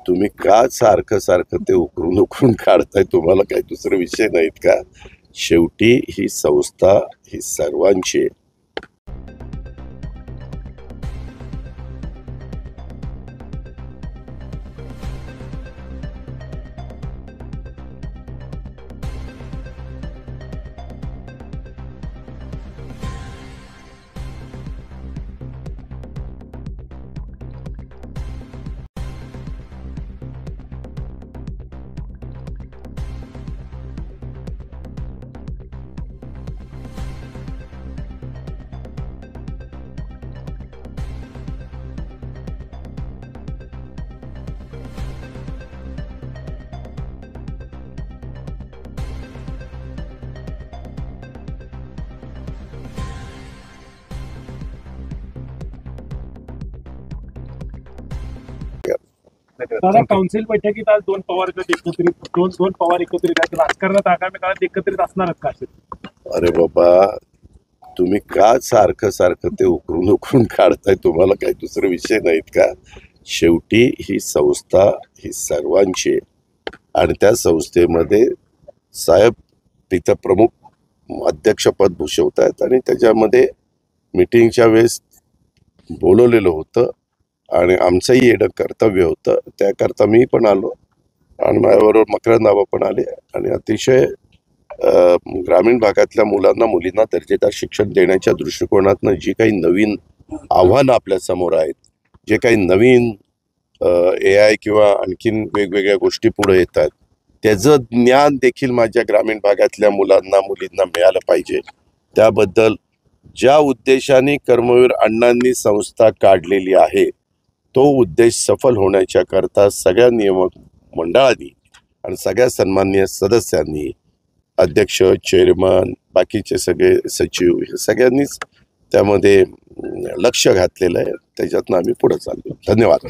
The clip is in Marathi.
तुम्ही का सारखं सारखं ते उकरून उकरून काढताय? तुम्हाला काही दुसरे विषय नाहीत का? शेवटी ही संस्था ही सर्वांची आहे. दादा, काउन्सिल बैठकीत आज दोन पवार एकत्रित आहेत. राजकारणात आगामी काळात एकत्रित असणार का? अरे बाबा, तुम्ही का सारखं सारखं ते उकरून उकरून काढताय? तुम्हाला काही दुसरे विषय नाहीत का? शेवटी ही संस्था ही सर्वांची आहे आणि त्या संस्थेमध्ये साहेब तिथं प्रमुख अध्यक्षपद भूषवतायत आणि त्याच्यामध्ये मीटिंगच्या वेळेस बोलवलेलं होतं आणि आमचंही येणं कर्तव्य होतं. त्याकरता मी पण आलो आणि माझ्याबरोबर मकरंद आबा पण आले आणि अतिशय ग्रामीण भागातल्या मुलांना मुलींना दर्जेदार शिक्षण देण्याच्या दृष्टिकोनातनं जी काही नवीन आव्हानं आपल्या समोर आहेत, जे काही नवीन AI किंवा आणखीन वेगवेगळ्या गोष्टी पुढे येतात, त्याचं ज्ञान देखील माझ्या ग्रामीण भागातल्या मुलांना मुलींना मिळालं पाहिजे. त्याबद्दल ज्या उद्देशाने कर्मवीर अण्णांनी संस्था काढलेली आहे तो उद्देश सफल होण्याच्या करता सगळ्या नियामक मंडळांनी आणि सगळ्या सन्माननीय सदस्यांनी, अध्यक्ष, चेअरमन, बाकीचे सगळे सचिव हे सगळ्यांनीच त्यामध्ये लक्ष घातलेलं आहे. त्याच्यातनं आम्ही पुढे चाललो. धन्यवाद.